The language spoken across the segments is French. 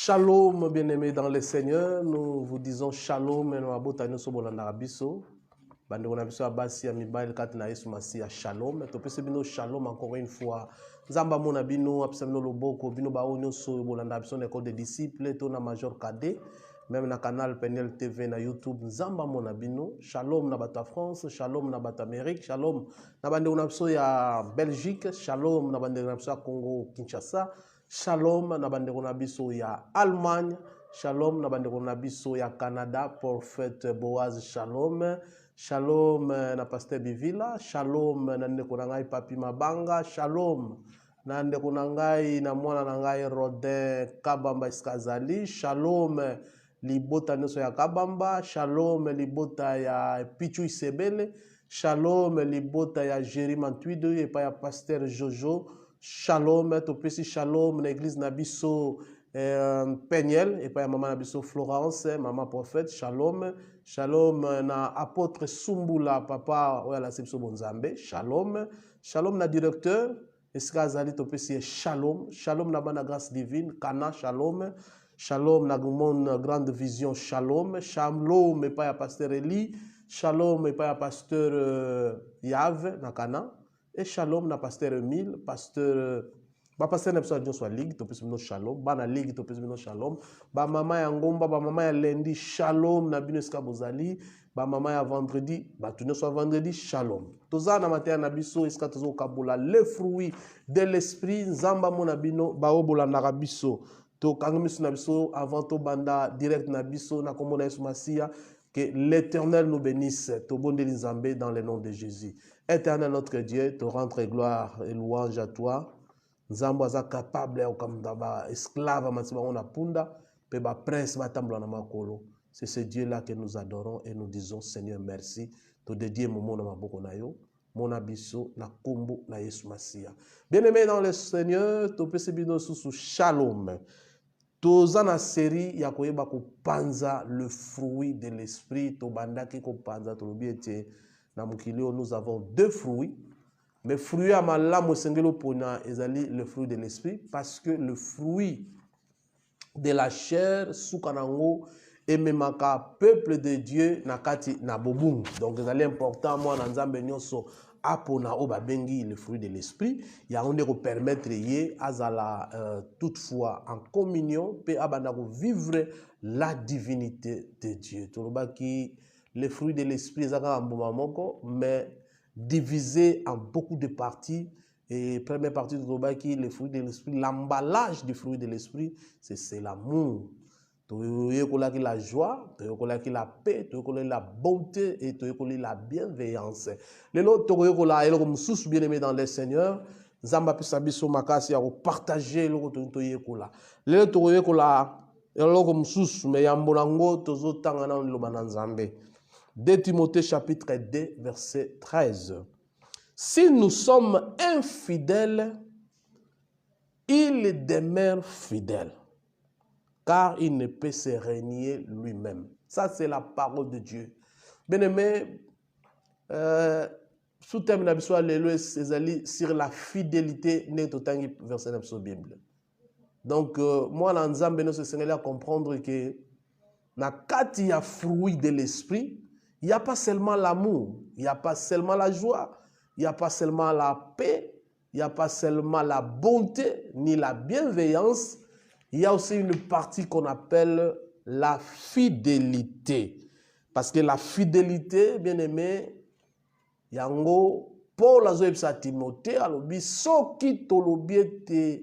Shalom, bien-aimés dans le Seigneur. Nous vous disons shalom et nous abotons sur Bolandarabiso. Banderonabiso abasi amibal katina Yesu Masia shalom. Topese bino shalom encore une fois. Zamba mona bino absamno loboko bino baonyo so Bolandarabiso l'école des disciples to na major cadet. Même na canal Penel TV na YouTube Zamba mona bino. Shalom na bata France, shalom na bata Amérique, shalom na banderonabiso ya Belgique, shalom na banderonabiso ya Congo Kinshasa. Shalom na bandeko na biso ya Allemagne, shalom na bandeko na biso ya Canada, prophète Boaz, shalom. Shalom na pasteur Bivila, shalom na ndeko na ngai Papi Mabanga, shalom na ndeko na ngai na mwana na ngai Rodin Kabamba Iskazali, shalom libota nyonso ya Kabamba, shalom libota ya Pichu Isebele, shalom libota ya Jerry Mantuido et pa ya pasteur Jojo. Shalom, topesi shalom na église Nabiso Peniel et pas maman Nabiso Florence, maman prophète, shalom. Shalom na apôtre Sumbula, papa ouais la Sepso Bonzambe, shalom. Shalom na directeur, Eskazali topesi shalom. Shalom na bana grâce divine, Kana shalom. Shalom na mon grande vision, shalom. Shalom et pas ya pasteur Eli, shalom et pas ya pasteur Yave na Kana. Et shalom na pasteur Emile, pasteur ba pasteur na biso soit ligue to pesino shalom, ba na ligue to pesino shalom, ba mama ya ngomba, ba mama ya lundi shalom na bino eska bozali, ba mama ya vendredi, ba tout soit vendredi shalom. Toza na matin na biso eska tozo kabula les fruits de l'esprit nzamba mona bino ba obola na biso. To kangamiso na biso avant to banda direct na biso na komona Yesu Masia. Que l'Éternel nous bénisse, te bonde Nzambe dans le nom de Jésus. Éternel notre Dieu, te rendre gloire et louange à toi. Nzambo aza capable ya okamdaba esclave matiba on apunda pe ba prince batambla na makolo. C'est ce Dieu là que nous adorons et nous disons Seigneur merci. Te dédier momo na maboko na yo, mon abiso na kombo na Yesu Masia. Bien-aimé dans le Seigneur, te pese bino sous shalom. Toza na série ya koyeba ko panza le fruit de l'esprit to bandaki ko panza to lobiete na mukilio nous avons deux fruits mais fruit ya malamu sengelo pona ezali le fruit de l'esprit parce que le fruit de la chair sukanango ememaka peuple de Dieu na kati na bobung donc ezali important moi na nzambe nyonso apona oba bengi le fruit de l'esprit ya onde ko permettre ye azala toutefois en communion pe abanda ko vivre la divinité de Dieu toloba ki le fruit de l'esprit ezaka mboma moko mais divisé en beaucoup de parties et première partie toloba ki le fruit de l'esprit l'emballage du fruit de l'esprit c'est l'amour. Toyokolaki la joie, toyokolaki la paix, toyokolaki la bonté et toyokolaki la bienveillance. Les autres toyokola eloko mususu bien-aimé dans le Seigneur, nzamba pesa biso makasi ya partager eloko toyokola. Les autres toyokola eloko mususu mais yambolango tozotanga na loba na nzambe. 2 Timothée chapitre 2 verset 13. Si nous sommes infidèles, il demeure fidèle. Car il ne peut se régner lui-même. Ça, c'est la parole de Dieu. Bien-aimé, sous-thème sur la fidélité, verset de la Bible. Donc, moi, dans Nzambe, nous sommes à comprendre que dans kati ya fruit de l'esprit, il n'y a pas seulement l'amour, il n'y a pas seulement la joie, il n'y a pas seulement la paix, il n'y a pas seulement la bonté, ni la bienveillance. Il y a aussi une partie qu'on appelle la fidélité. Parce que la fidélité, bien aimé, yango, Paul a dit à Timothée, alobi, soki tolobi te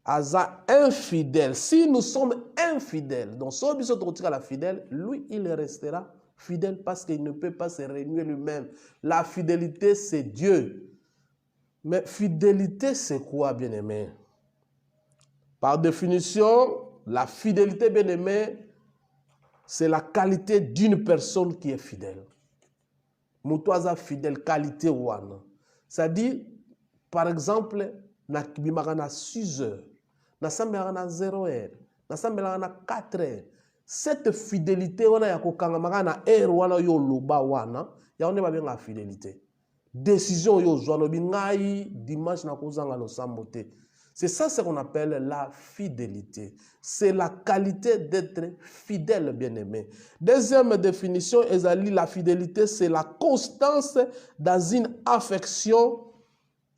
aza infidèle. Si nous sommes infidèles, donc si nous sommes la fidèle, lui, il restera fidèle parce qu'il ne peut pas se réunir lui-même. La fidélité, c'est Dieu. Mais fidélité, c'est quoi, bien aimé? Par définition, la fidélité, bien aimé, c'est la qualité d'une personne qui est fidèle. Moutoisa fidèle, qualité one. C'est-à-dire, par exemple, na kibimaka na 6 heures, na sambela na 0 heure, na sambela na 4 heures. Cette fidélité, wana ya kokangamaka na heure wana yo loba wana, ya on est la fidélité. Décision yo zwa lobi ngai dimanche na kozanga lo sambote. C'est ça ce qu'on appelle la fidélité. C'est la qualité d'être fidèle, bien-aimé. Deuxième définition, Ezali, la fidélité, c'est la constance dans une affection.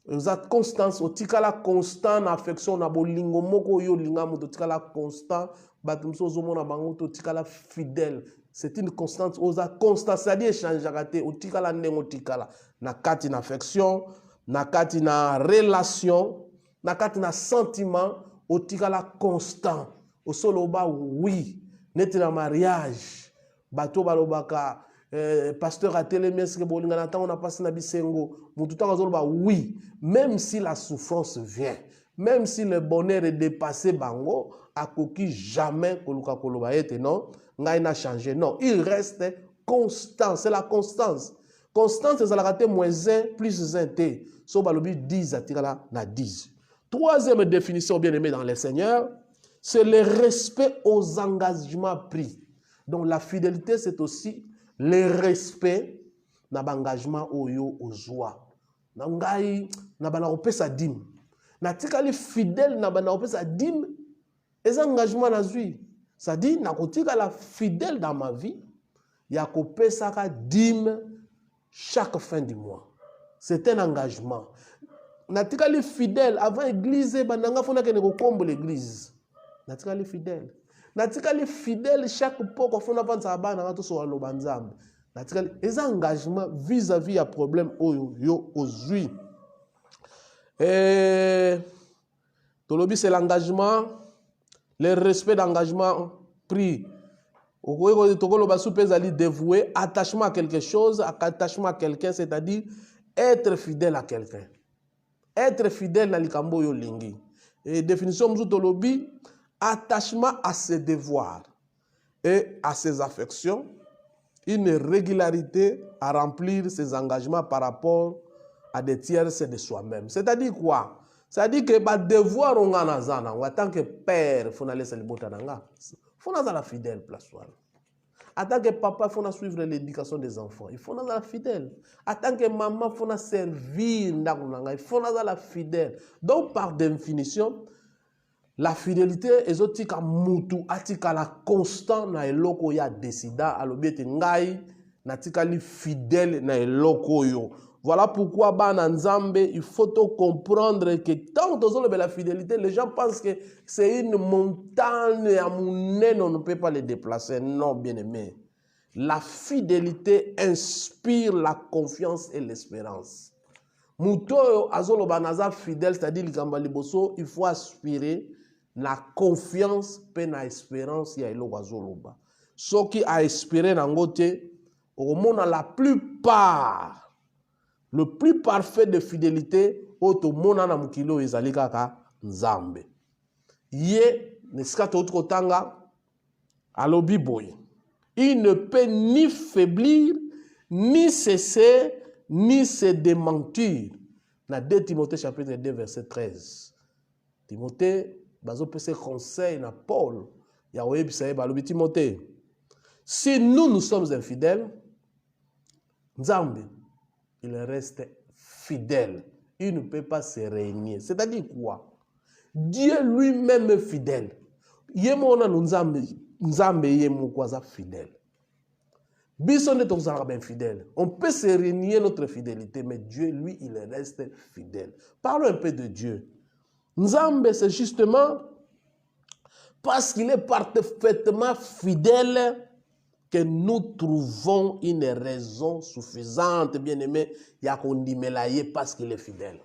La constance, au tikala constant, affection, na bolingo moko yo lingamo, to tikala constant, batumso zomo na bango, to tikala fidèle. C'est une constante, oza constance, c'est-à-dire échange raté, au tikala nengo tikala, na kati na affection, na kati na relation, na kati na sentiment, au tikala constant, au solo ba oui, neti na mariage, bato balobaka, pasteur a télémé, est-ce que bolinga on a passé na bisengo, mututa kazoloba oui, même si la souffrance vient, même si le bonheur est dépassé bango, a koki jamais koluka koloba ete non, ngai na changé, non, il reste constant, c'est la constance. Constance, c'est la raté moins 1 plus 1 t. So balobi 10 atikala na 10. Troisième définition bien aimée dans les seigneurs, c'est le respect aux engagements pris. Donc la fidélité, c'est aussi le respect na bangagement oyo ozwa. Na ngai na bana opesa dim. Na tikali fidèle na bana opesa dim, les engagements na zui. Ça dit na kotika la fidèle dans ma vie, ya kopesa ka dim chaque fin du mois. C'est un engagement. Natika les fidèles avant l'église, bandanga fona kene ko kombo l'église. Natika les fidèles. Natika les fidèles chaque poko fona vanza bana to so lo banzambe. Natika les engagements vis-à-vis à problème yo ozui. Tolobi c'est l'engagement, le respect d'engagement pris. Dévoué, attachement à quelque chose, attachement à quelqu'un, c'est-à-dire être fidèle à quelqu'un. Être fidèle à likambo yo lingi. Et définition mzutolobi, attachement à ses devoirs et à ses affections, une régularité à remplir ses engagements par rapport à des tierces de soi-même. C'est-à-dire quoi? C'est-à-dire que bah devoir on a zana, en tant que père, faut aller se libota nanga. Il faut être fidèle, place. En tant que papa, il faut suivre l'éducation des enfants. Il faut être fidèle. En tant que maman, il faut servir. Il faut être fidèle. Donc, par définition, la fidélité est aussi la constante na eloko ya décida alobete ngai natikali fidèle na eloko yo. Voilà pourquoi bana nzambe il faut comprendre que tant que la fidélité, les gens pensent que c'est une montagne à monnaie, on ne peut pas les déplacer. Non, bien aimé. La fidélité inspire la confiance et l'espérance. Muto azolo banaza fidèle, c'est-à-dire il faut aspirer la confiance et l'espérance ya elo azoloba. Ce qui a espéré nangote au monde la plupart. Le plus parfait de fidélité, oto mona na mukilo ezali kaka nzambe. Ye neskato otanga alobi boy. Il ne peut ni faiblir, ni cesser, ni se démentir. Na 2 Timothée chapitre 2 verset 13. Timothée bazo pese conseil na Paul. Ya oyebisa balobi Timothée. Si nous sommes infidèles, nzambe il reste fidèle. Il ne peut pas se régner. C'est-à-dire quoi? Dieu lui-même est fidèle. Yemona nzambe yemu kwaza fidèle. Bisonne tozala ben fidèle. On peut se régner notre fidélité, mais Dieu, lui, il reste fidèle. Parlons un peu de Dieu. Nzambe, c'est justement parce qu'il est parfaitement fidèle que nous trouvons une raison suffisante, bien aimé, parce qu'il est fidèle.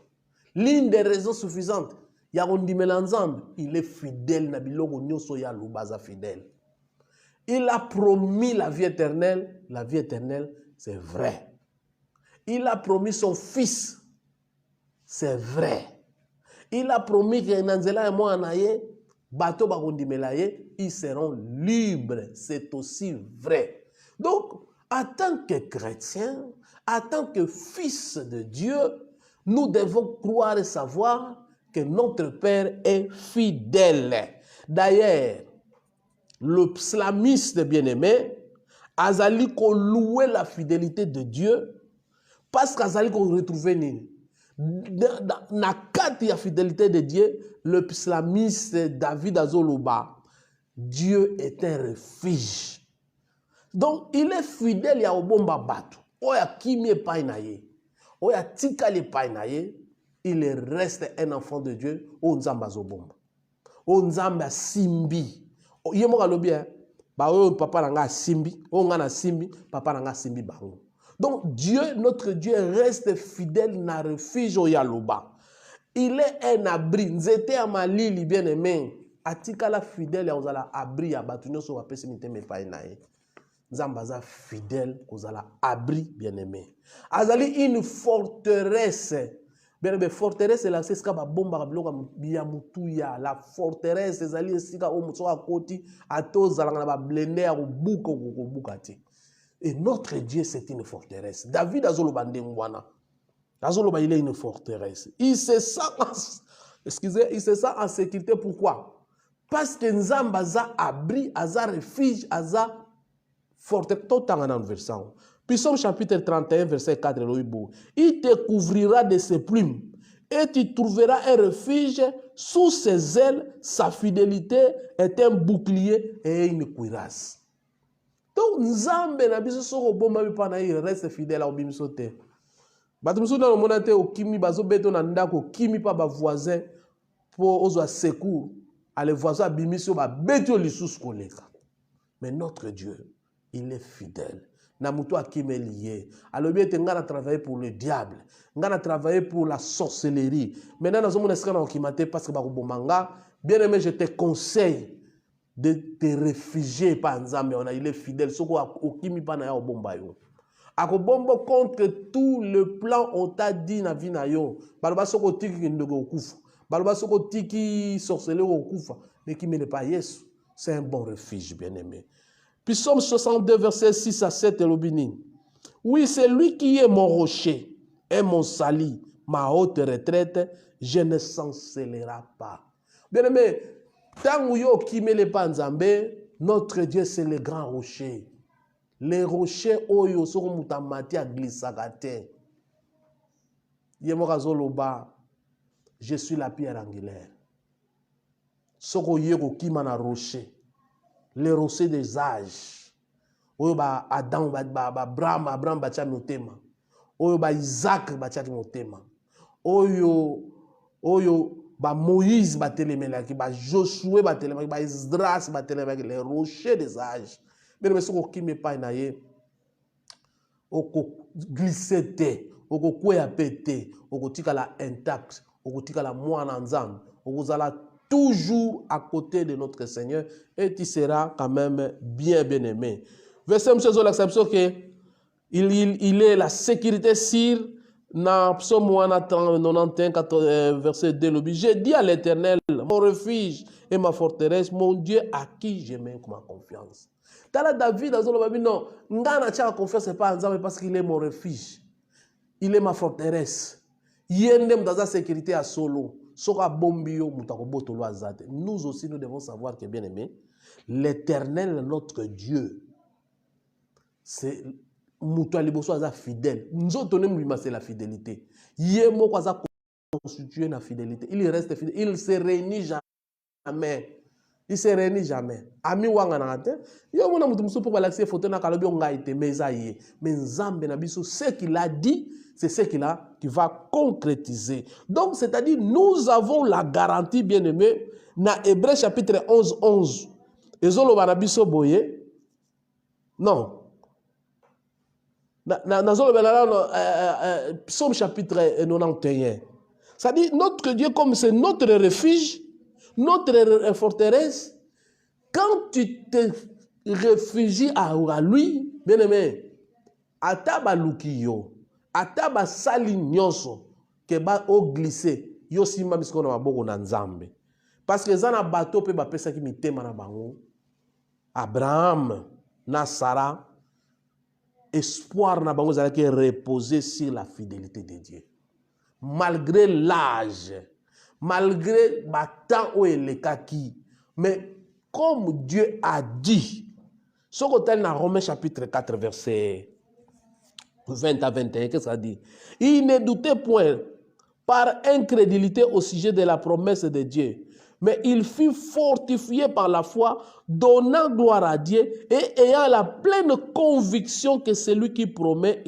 L'une des raisons suffisantes, il est fidèle, fidèle. Il a promis la vie éternelle, c'est vrai. Il a promis son fils, c'est vrai. Il a promis que Nanzela et moi, bateau bakondimelaye, ils seront libres. C'est aussi vrai. Donc, en tant que chrétiens, en tant que fils de Dieu, nous devons croire et savoir que notre Père est fidèle. D'ailleurs, le psalmiste bien-aimé, Azali ko louer la fidélité de Dieu, parce qu'Azali ko retrouver na kati ya fidélité de Dieu, le psalmiste David Azoloba, Dieu est un refuge. Donc, il est fidèle à Obomba Batu. Oya kimie painaye. Oya tikali painaye. Il reste un enfant de Dieu. O nzamba zobomba. O nzamba simbi. Yemo kalobi hein. Ba o papa nanga simbi. O ngana simbi. Papa nanga simbi bango. Donc, Dieu, notre Dieu, reste fidèle na refuge au Yaloba. Il est un abri. Nzete amalili bien aimé. Atikala fidèle ya ozala abri ya batu nyoso wa pesi miteme painaye. Zambaza fidèle, kozala abri bien-aimé. Azali une forteresse. Bien-aimé, forteresse là, c'est ce qu'a bomba bloka biamutuya. La forteresse, ezali esika o mutsoka koti ato zalanga ba blender au buko bukati. Et notre Dieu, c'est une forteresse. David azoloba ndengwana. Azoloba il est une forteresse. Il se sent en sécurité. Pourquoi? Parce que Nzambaza abri, aza refuge, aza forteresse. Tout en un versant. Psaume chapitre 31, verset 4. Il te couvrira de ses plumes et tu trouveras un refuge sous ses ailes. Sa fidélité est un bouclier et une cuirasse. Donc, Nzambe na biso soko bomba mi pana il reste fidèle au bimisote. Batumso na monate au kimi bazo beto na ndako kimi pa ba voisin pour ozo secours. Ale voisin bimiso ba beto lisusu koleka. Mais notre Dieu, il est fidèle. Namuto akime lié. Alors bien tenga na travailler pour le diable. Nga na travailler pour la sorcellerie. Maintenant nazo mona skana okimate parce que ba kubomanga. Bien aimé, je te conseille de te réfugier par Nzambe. Il est fidèle. Soko okimi pa na ya obomba yo. Akobombo contre tout le plan on t'a dit na vie na yo. Baloba soko tiki ndoko okufa. Baloba soko tiki sorcellerie okufa. Mais qui n'est pas Yesu. C'est un bon refuge, bien-aimé. Psaume 62, verset 6 à 7, Elobini. Oui, c'est lui qui est mon rocher et mon salut, ma haute retraite, je ne chancellerai pas. Bien-aimé, tant yo qui me le panzambe, notre Dieu c'est le grand rocher. Les rochers oyo soko mutamati a glissagate. Yemokazoloba, je suis la pierre angulaire. Soko yego kimana rocher. Les rochers des âges. Oyo ba Adam ba Abraham bacha motema. Oyo ba Isaac bacha motema. Oyo ba Moïse ba telemelaki, ba Josué ba telemelaki, ba Esdras ba telemelaki, les rochers des âges. Mais soko kimi pa na ye oko glisser te, oko kwea pete, oko tikala intact, oko tikala mwana nzambe, oko zala toujours à côté de notre Seigneur et tu seras quand même bien aimé. Verset M. l'exception que il est la sécurité sur dans Psaume 91, verset 2. J'ai dit à l'Éternel, mon refuge et ma forteresse, mon Dieu à qui je mets ma confiance. Tala David, non, ngana tia confiance pas en Nzambe parce qu'il est mon refuge. Il est ma forteresse. Yendem dans sa sécurité à solo. Nous aussi, nous devons savoir que, bien aimé, l'Éternel, notre Dieu, c'est fidèle. Nous autres, c'est la fidélité. Yemo kwaza constitué la fidélité. Il reste fidèle. Il ne se réunit jamais. Il ne se réunit jamais. Ami wanganate. Yo mona mutumso pour balaxer photo na kalobi onga ite mezaye. Mais Nzambe na biso ce qu'il a dit, c'est ce qu'il va concrétiser. Donc, c'est-à-dire, nous avons la garantie, bien-aimé, dans Hébreux chapitre 11, 11. Ezolo banabiso boye. Non. Psaume chapitre 91. C'est-à-dire, notre Dieu, comme c'est notre refuge, notre forteresse, quand tu te réfugies à lui, bien-aimé, ataba lukiyo. Ataba sali nyonso ke ba o glisser yo simba bisko na maboko na Nzambe parce que zana bato pe ba pesa ki mitema na bango Abraham na Sarah espoir na bango zala ki reposer sur la fidélité de Dieu malgré l'âge malgré batan o elekaki mais comme Dieu a dit ce qu'autel na Romains chapitre 4 verset 20 à 21, qu'est-ce que ça dit? Il ne doutait point par incrédulité au sujet de la promesse de Dieu. Mais il fut fortifié par la foi, donnant gloire à Dieu et ayant la pleine conviction que celui qui promet,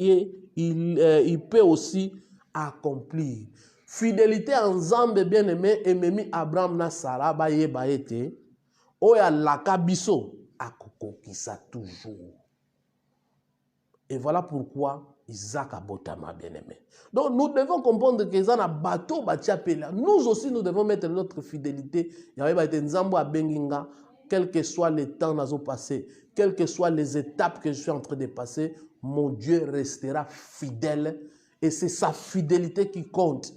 il peut aussi accomplir. Fidélité en Nzambe bien-aimé, ememi Abraham na Sarah ba ye ba ete, oya laka biso akokokisa toujours. Et voilà pourquoi Isaac a botama bien-aimé. Donc nous devons comprendre que ça na bateau batiapela. Nous aussi nous devons mettre notre fidélité. Yawe ba ete Nzambo a benginga, quel que soit le temps nazo passé, quelles que soient les étapes que je suis en train de passer, mon Dieu restera fidèle et c'est sa fidélité qui compte.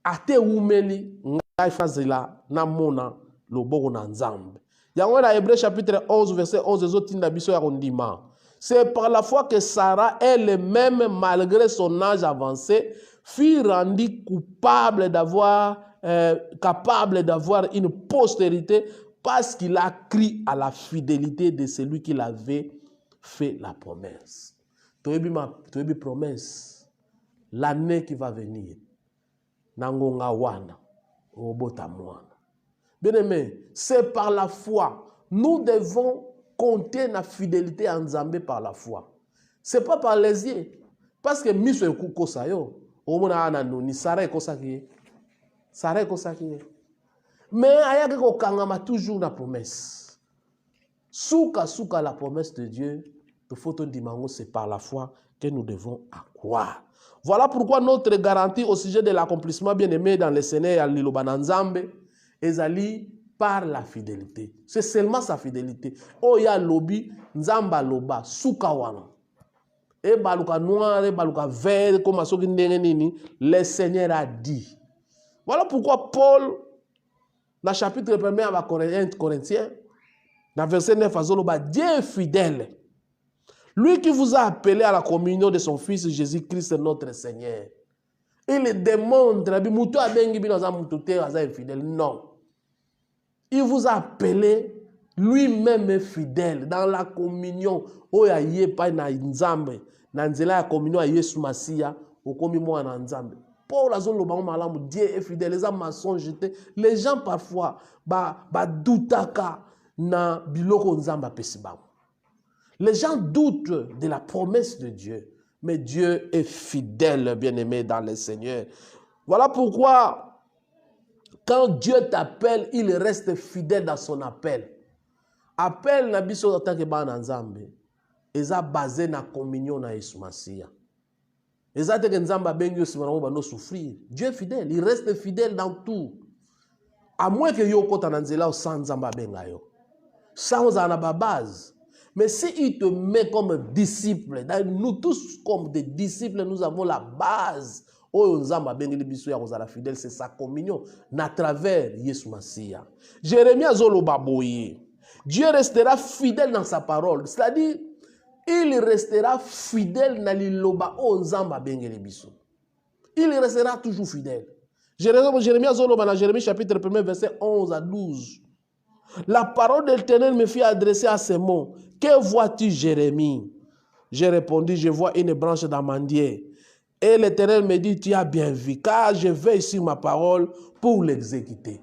Ate umeli ngai fazela na mona loboko na Nzambe. Yango na Hébreux chapitre 11 verset 11 ezotinda biso ya kondima. C'est par la foi que Sarah elle-même, malgré son âge avancé, fut rendue capable d'avoir une postérité parce qu'il a cru à la fidélité de celui qui l'avait fait la promesse. Toyebi promesse, l'année qui va venir, nangonga wana, obota mwana. Bien aimé, c'est par la foi. Nous devons compter la fidélité en Nzambe par la foi. Ce n'est pas par les yeux. Parce que miso ekuko sayo, omona anano ni Sarah ekosaki. Sarah ekosaki. Mais ayake ko kangama toujours la promesse. Souka la promesse de Dieu, de photo dimango, c'est par la foi que nous devons croire. Voilà pourquoi notre garantie au sujet de l'accomplissement bien-aimé dans le Seigneur à l'Iloba Nzambe, ezali par la fidélité. C'est seulement sa fidélité. Oya lobi, Nzamba loba, souka wana. E baluka noir, e baluka vert, comme asoki ndenge nini, le Seigneur a dit. Voilà pourquoi Paul, dans le chapitre 1er à Corinthiens, dans le verset 9 à Zoloba, Dieu est fidèle. Lui qui vous a appelé à la communion de son Fils Jésus-Christ, notre Seigneur. Il démontre, non. Il vous a appelé, lui-même est fidèle dans la communion. Oya ye pa na Nzambe, na nzela ya communion à Yesu Masia, okomi mo na Nzambe. Paul a zolo ba malamu, Dieu est fidèle, les hommes sont jetés. Les gens parfois ba doutaka na biloko Nzamba pesiba. Les gens doutent de la promesse de Dieu, mais Dieu est fidèle, bien-aimé dans le Seigneur. Voilà pourquoi quand Dieu t'appelle, il reste fidèle dans son appel. Appel na biso en tant que ban Nzambe, eza basé na communion na Yesu Masia. Eza te que Nzamba bengi osimana ba no souffrir. Dieu est fidèle, il reste fidèle dans tout. À moins que yo kota na nzela sans Nzamba benga yo. Sans ana ba base. Mais si il te met comme disciple, nous tous comme des disciples, nous avons la base. C'est sa communion à travers Yesu Masia. Jérémie Zolobaboye. Dieu restera fidèle dans sa parole. C'est-à-dire, il restera fidèle dans l'Iloba Onzamba Bengele Biso. Il restera toujours fidèle. Jérémie Zoloba dans Jérémie chapitre 1 verset 11 à 12. La parole de l'Éternel me fit adresser à ces mots. Que vois-tu, Jérémie? J'ai répondu, je vois une branche d'amandier. Et l'Éternel me dit, tu as bien vu, car je veille sur ma parole pour l'exécuter.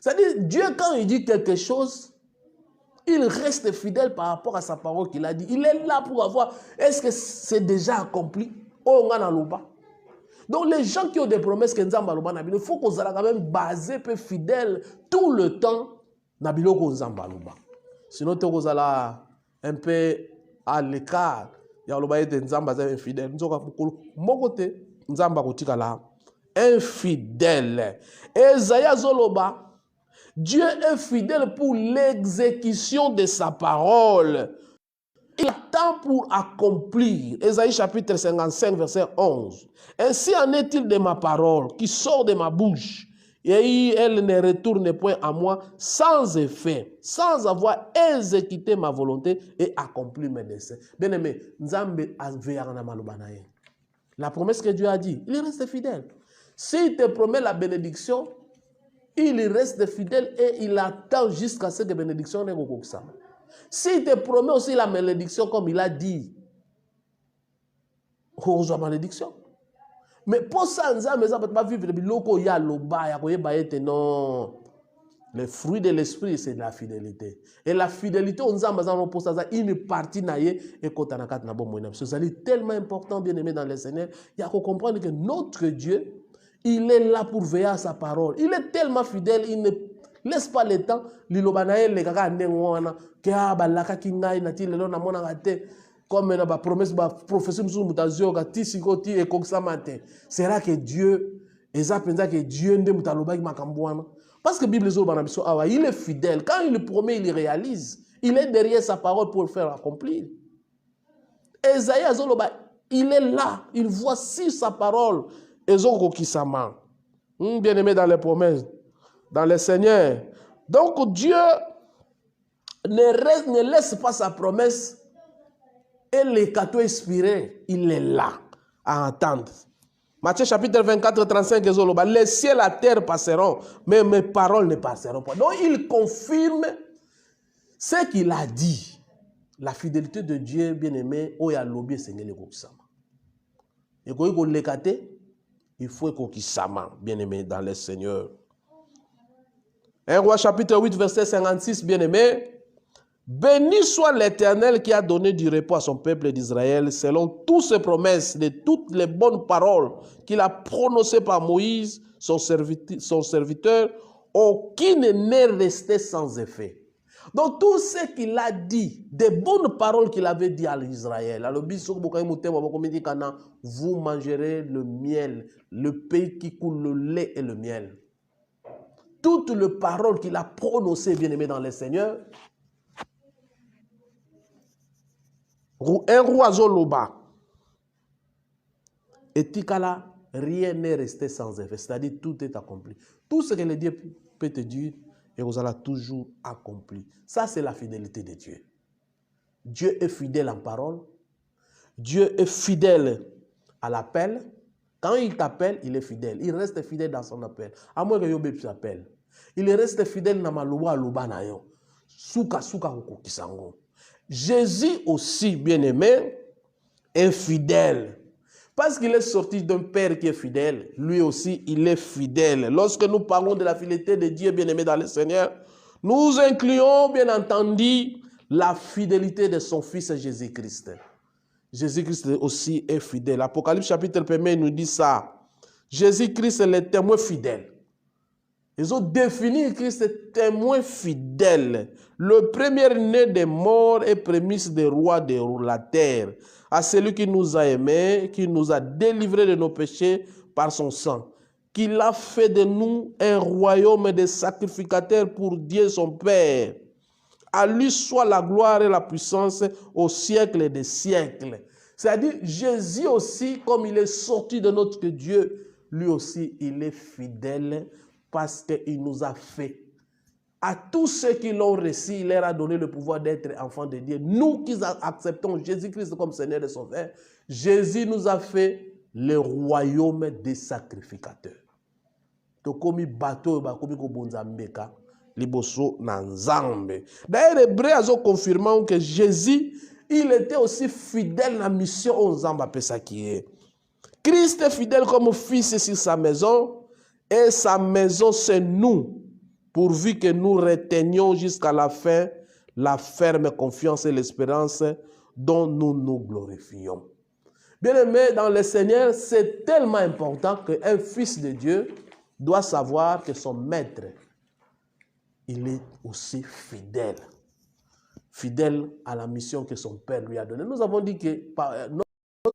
C'est-à-dire, Dieu, quand il dit quelque chose, il reste fidèle par rapport à sa parole qu'il a dit. Il est là pour avoir, est-ce que c'est déjà accompli? Donc, les gens qui ont des promesses, il faut qu'on soit quand même basé, peu fidèle, tout le temps. Sinon, tu es un peu à l'écart. Infidèle. Infidèle. Esaïa Zoloba, Dieu est fidèle pour l'exécution de sa parole. Il attend pour accomplir. Esaïe chapitre 55, verset 11. Ainsi en est-il de ma parole qui sort de ma bouche. Et elle ne retourne point à moi sans effet, sans avoir exécuté ma volonté et accompli mes desseins. Bien aimé, la promesse que Dieu a dit, il reste fidèle. S'il te promet la bénédiction, il reste fidèle et il attend jusqu'à ce que la bénédiction ne soit. S'il te promet aussi la malédiction, comme il a dit, on reçoit malédiction. Mais pour ça, on ne peut pas vivre biloko ya loba ya koyeba ete non. Le fruit de l'esprit, c'est de la fidélité. Et la fidélité, on a une partie naie et kotanakat na bon moyen. C'est tellement important, bien aimé dans le Seigneur. Il y a qu'on comprendre que notre Dieu, il est là pour veiller à sa parole. Il est tellement fidèle, il ne laisse pas le temps. L'ilobanae le kaka nengwana ke abalaka kingai na ti lelo na mona gate. Comme na ba promesse ba professeur musu mutazio ka ti sikoti e koksamate. C'est que Dieu, eza penza que Dieu nde mutaloba ki makambwana. Parce que la Bible il est fidèle. Quand il le promet, il le réalise. Il est derrière sa parole pour le faire accomplir. Esaïe Azoloba, il est là. Il voit si sa parole. Bien aimé dans les promesses, dans le Seigneur. Donc Dieu ne laisse pas sa promesse et les cadeaux inspirés. Il est là à entendre. Matthieu chapitre 24, 35, les cieux et la terre passeront, mais mes paroles ne passeront pas. Donc il confirme ce qu'il a dit. La fidélité de Dieu, bien-aimé, il faut qu'on bien-aimé dans le Seigneur. 1 Roi chapitre 8, verset 56, bien-aimé. Béni soit l'Éternel qui a donné du repos à son peuple d'Israël selon toutes ses promesses, de toutes les bonnes paroles qu'il a prononcées par Moïse, son serviteur, aucune n'est restée sans effet. Donc tout ce qu'il a dit, des bonnes paroles qu'il avait dit à l'Israël, vous mangerez le miel, le pays qui coule le lait et le miel. Toutes les paroles qu'il a prononcées, bien aimé dans le Seigneur, un roi Zoloba. Et Tikala, rien n'est resté sans effet. C'est-à-dire, tout est accompli. Tout ce que le Dieu peut te dire, et vous allez toujours accompli. Ça, c'est la fidélité de Dieu. Dieu est fidèle en parole. Dieu est fidèle à l'appel. Quand il t'appelle, il est fidèle. Il reste fidèle dans son appel. À moins que Yobé s'appelle. Il reste fidèle dans ma loi, loba na yo. Souka, souka, kisango. Jésus aussi, bien-aimé, est fidèle. Parce qu'il est sorti d'un père qui est fidèle, lui aussi, il est fidèle. Lorsque nous parlons de la fidélité de Dieu, bien-aimé dans le Seigneur, nous incluons, bien entendu, la fidélité de son Fils Jésus-Christ. Jésus-Christ aussi est fidèle. Apocalypse chapitre 1 nous dit ça. Jésus-Christ est le témoin fidèle. Ils ont défini Christ témoin fidèle, le premier-né des morts et prémisse des rois de la terre, à celui qui nous a aimés, qui nous a délivrés de nos péchés par son sang, qu'il a fait de nous un royaume de sacrificateurs pour Dieu son Père. À lui soit la gloire et la puissance au siècle des siècles. C'est-à-dire, Jésus aussi, comme il est sorti de notre Dieu, lui aussi, il est fidèle, parce qu'il nous a fait. À tous ceux qui l'ont reçu, il leur a donné le pouvoir d'être enfants de Dieu. Nous qui acceptons Jésus-Christ comme Seigneur et Sauveur, Jésus nous a fait le royaume des sacrificateurs. D'ailleurs, Hébreu a confirmé que Jésus, il était aussi fidèle à la mission aux Zamba Pesakié. Christ est fidèle comme fils sur sa maison. Et sa maison, c'est nous, pourvu que nous retenions jusqu'à la fin la ferme confiance et l'espérance dont nous nous glorifions. Bien-aimé dans le Seigneur, c'est tellement important qu'un fils de Dieu doit savoir que son maître, il est aussi fidèle. Fidèle à la mission que son Père lui a donnée. Nous avons dit que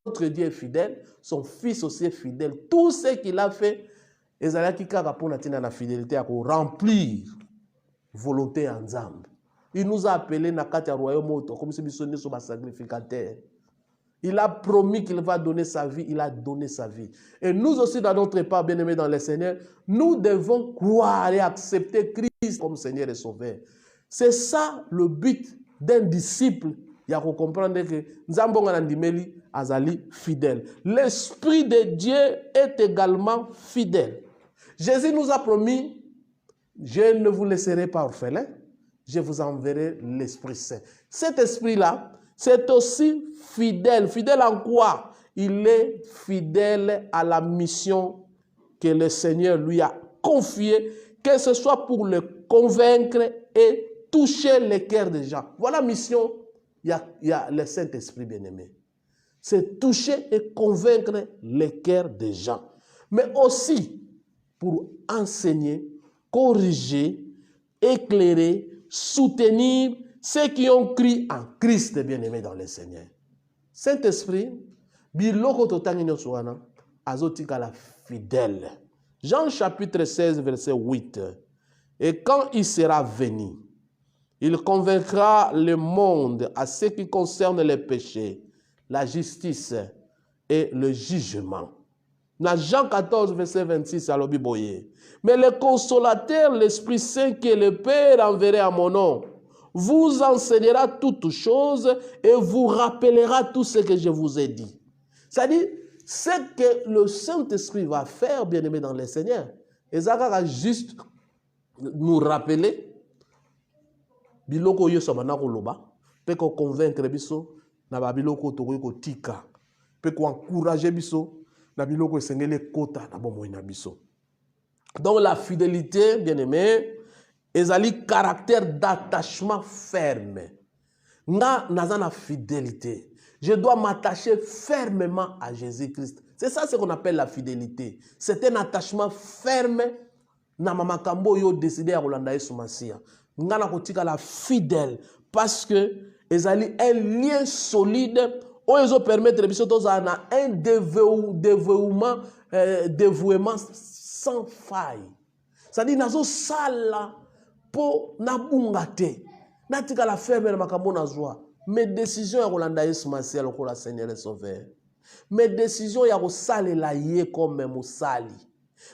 notre Dieu est fidèle, son fils aussi est fidèle. Tout ce qu'il a fait, et ça qui pour la fidélité à remplir volonté en Zambe. Il nous a appelés dans le royaume comme si nous sommes sacrificateurs. Il a promis qu'il va donner sa vie, il a donné sa vie. Et nous aussi, dans notre part, bien-aimés dans le Seigneur, nous devons croire et accepter Christ comme Seigneur et Sauveur. C'est ça le but d'un disciple. Il y a qu'on comprendre que Nzambonga Nandimeli Azali fidèle. L'Esprit de Dieu est également fidèle. Jésus nous a promis, je ne vous laisserai pas orphelins, je vous enverrai l'Esprit Saint. Cet Esprit-là, c'est aussi fidèle. Fidèle en quoi? il est fidèle à la mission que le Seigneur lui a confiée, que ce soit pour le convaincre et toucher les cœurs des gens. Voilà la mission, il y a le Saint-Esprit bien-aimé. C'est toucher et convaincre les cœurs des gens. Mais aussi pour enseigner, corriger, éclairer, soutenir ceux qui ont cru en Christ bien-aimé dans le Seigneur. Saint-Esprit, biloko totangi nyonso wana azotika la fidèle. Jean chapitre 16 verset 8. Et quand il sera venu, il convaincra le monde à ce qui concerne les péchés, la justice et le jugement. Dans Jean 14 verset 26 à l'Obiboye. Mais le consolateur, l'Esprit Saint que le Père enverra à mon nom, vous enseignera toutes choses et vous rappellera tout ce que je vous ai dit. C'est-à-dire, ce que le Saint-Esprit va faire, bien-aimé dans le Seigneur, et ça va juste nous rappeler, biloko yo sabana koloba, pe ko convaincre biso na ba biloko to ko tika, pe ko encourager biso na biloko esengele kota na bomo na biso. Donc la fidélité, bien-aimé, ezali caractère d'attachement ferme. Nga nazana fidélité. Je dois m'attacher fermement à Jésus-Christ. C'est ça ce qu'on appelle la fidélité. C'est un attachement ferme. Na mamakambo yo décidé à Rolanda Yesu Masia. Nga na kotika la fidèle parce que ezali un lien solide où ils permettre biso tozana un dévouement sans faille. C'est-à-dire nazo sala po nabunga te. Natika la ferme na makambo na joie. Mes décisions ya kolanda Yesu Masia lokola Seigneur et Sauveur. Mes décisions ya kosalela ye comme mosali.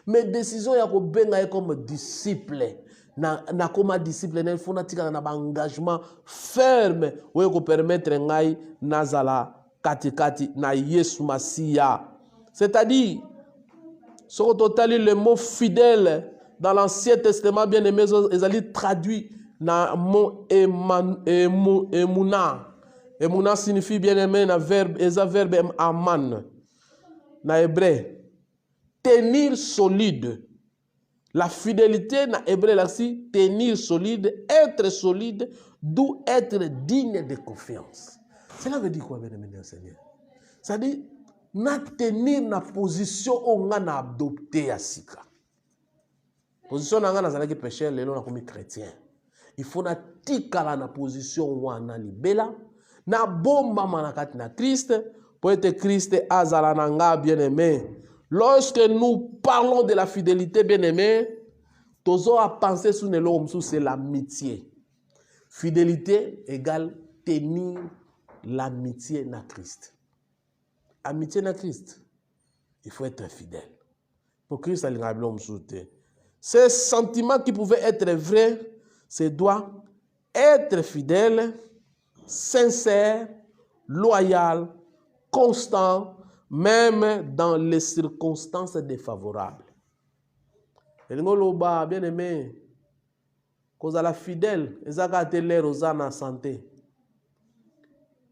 Mes décisions ya kobenga ye comme disciple. Na koma disciple na faut natika na engagement ferme oyo ko permettre ngai nazala katikati na Yesu Masia. C'est-à-dire ce qu'on totali le mot fidèle dans l'Ancien Testament bien aimé ezali traduit na mot emuna. Emuna signifie bien aimé na verbe verbe aman na hébreu. Tenir solide. La fidélité na hébreu là si tenir solide, être solide, d'où être digne de confiance. Cela veut dire quoi bien aimé Seigneur? Ça dit na tenir na position on a na adopté à sika. Position na ngana zalaki péché lelo na komi chrétien. Il faut na tikala na position wana libela na bomba manakati na Christ pour être Christ azala nanga bien-aimé. Lorsque nous parlons de la fidélité bien-aimé, tozo a penser sur le l'homme c'est l'amitié. Fidélité égale tenir l'amitié na Christ. Amitié na Christ. Il faut être fidèle. Pour Christ a l'homme souté. Ces sentiments qui pouvaient être vrais, c'est doit être fidèle, sincère, loyal, constant, même dans les circonstances défavorables. Et nous, bien aimé, cause à la fidèle, ils ont gâté l'air aux ânes en santé.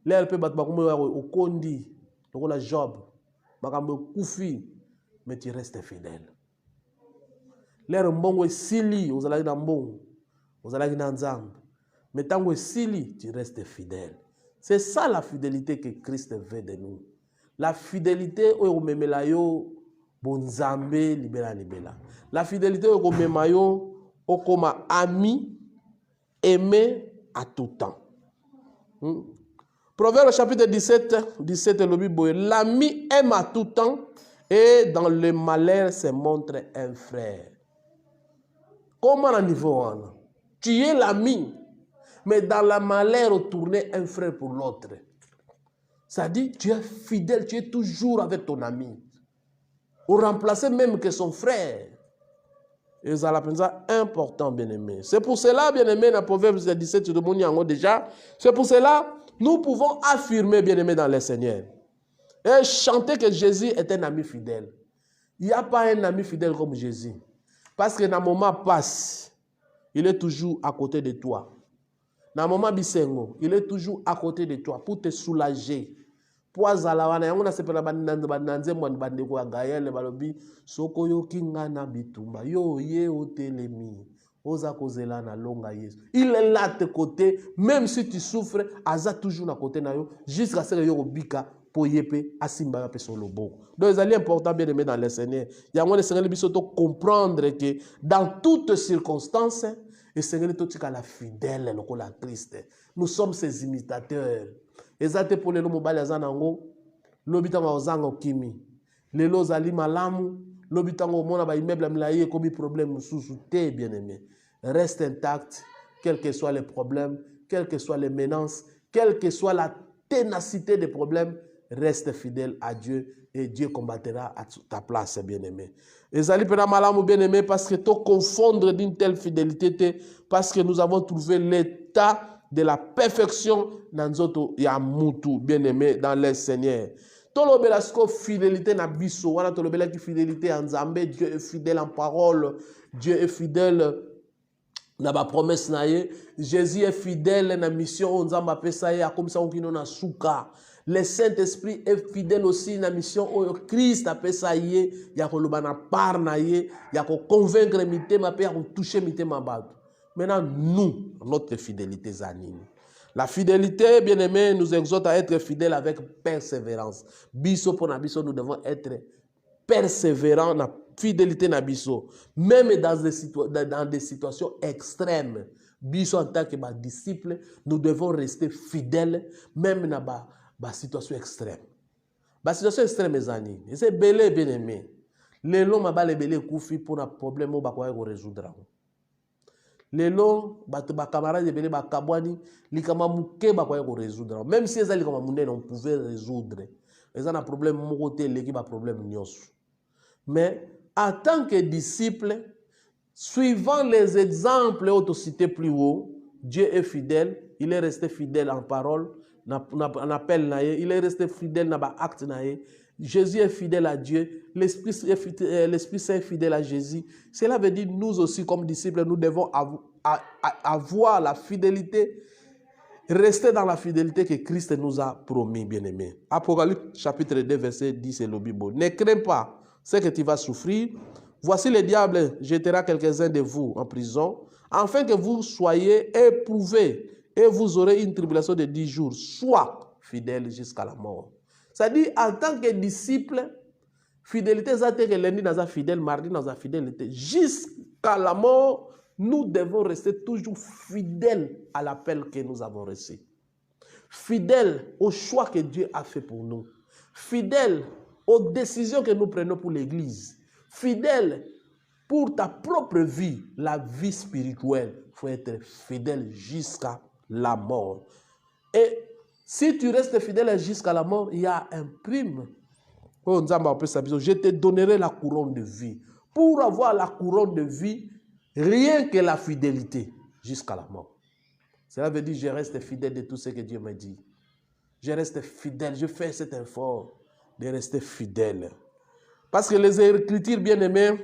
L'air peut battre au condi, au la job, mais tu restes fidèle. L'air mbongo sili, aux alagi d'ambon, aux alagi d'anzam, mais tant que sili, tu restes fidèle. C'est ça la fidélité que Christ veut de nous. La fidélité au memelayo bonzambe libera libera. La fidélité au memayo au comme ami aimé à tout temps. Proverbe chapitre 17 le Bible, l'ami aime à tout temps et dans le malheur se montre un frère. Comment à niveau tu es l'ami, mais dans la malheur tourner un frère pour l'autre. Ça dit, tu es fidèle, tu es toujours avec ton ami. Ou remplacer même que son frère. Et ça c'est important, bien-aimé. C'est pour cela, bien-aimé, dans Proverbe 17, déjà, c'est pour cela, nous pouvons affirmer, bien-aimé, dans le Seigneur. Et chanter que Jésus est un ami fidèle. Il n'y a pas un ami fidèle comme Jésus. Parce que dans le moment passe, il est toujours à côté de toi. Dans le moment bisengo, il est toujours à côté de toi pour te soulager, poazala wana yango nasepela bananzembo bandeko ya Gaël balobi soko yoki nga na bitumba yo ye otelemi oza kozela na longa Yesu. Il est là à tes côtés, même si tu souffres, aza toujours à côté na yo jusqu'à ce que yo bika po yepe asimba pe sur le bon. Donc c'est important bien aimé dans le Seigneur. Il y a le Seigneur biso to comprendre que dans toutes circonstances le Seigneur to tika la fidèle lokola Christ. Nous sommes ses imitateurs. Ezate pour les mobile azanango lobitanga ozanga okimi. Lelo zali malamu lobitanga omona ba immeuble milaye kobi problème sous te bien aimé. Reste intact quels que soient les problèmes, quelles que soient les menaces, quelle que soit la ténacité des problèmes, reste fidèle à Dieu et Dieu combattra à ta place, bien-aimé. Ezali pena malamu bien-aimé parce que to confondre d'une telle fidélité parce que nous avons trouvé l'état de la perfection dans notre yamutu bien-aimé dans le Seigneur. Tolobela sko fidélité na biso wana tolobela ki fidélité en Zambé, Dieu est fidèle en parole, Dieu est fidèle na ba promesse na ye, Jésus est fidèle na mission onzamba pesa ye comme ça okino na suka. Le Saint-Esprit est fidèle aussi dans la mission où Christ a fait ça, il y a un part, il y a convaincre mitema, il y a toucher mitema bad. Maintenant, nous, notre fidélité zanine. La fidélité, bien aimé, nous exhorte à être fidèles avec persévérance. Biso pour nabiso, nous devons être persévérants dans la fidélité nabiso. Même dans des situations extrêmes. Biso en tant que disciples, nous devons rester fidèles, même dans la situation extrême. La situation extrême est zani. Et c'est belé bien aimé. Les longs m'a les belé koufi pour un problème où bah quoi résoudre. Les longs bah camarades belé bah kabwani likama muke bah quoi résoudre. Même si les likama mune on pouvait résoudre. Les un problème mon côté l'équipe a problème nyos. Mais en tant que disciple, suivant les exemples autocités plus haut, Dieu est fidèle. Il est resté fidèle en parole. On appelle naïe, il est resté fidèle dans l'acte naïe. Jésus est fidèle à Dieu, l'Esprit Saint est fidèle à Jésus. Cela veut dire nous aussi comme disciples, nous devons avoir la fidélité, rester dans la fidélité que Christ nous a promis, bien-aimés. Apocalypse chapitre 2 verset 10 c'est le Bible. Ne crains pas ce que tu vas souffrir. Voici le diable jettera quelques-uns de vous en prison, afin que vous soyez éprouvés. Et vous aurez une tribulation de 10 jours. Sois fidèle jusqu'à la mort. C'est-à-dire, en tant que disciple, fidélité, c'est que lundi, nous sommes fidèles, mardi, nous sommes fidélité. Jusqu'à la mort, nous devons rester toujours fidèles à l'appel que nous avons reçu. Fidèles au choix que Dieu a fait pour nous. Fidèles aux décisions que nous prenons pour l'Église. Fidèles pour ta propre vie, la vie spirituelle. Il faut être fidèle jusqu'à la mort. Et si tu restes fidèle jusqu'à la mort, il y a un prime. Je te donnerai la couronne de vie. Pour avoir la couronne de vie, rien que la fidélité jusqu'à la mort. Cela veut dire que je reste fidèle de tout ce que Dieu m'a dit. Je reste fidèle, je fais cet effort de rester fidèle. Parce que les Écritures bien-aimées,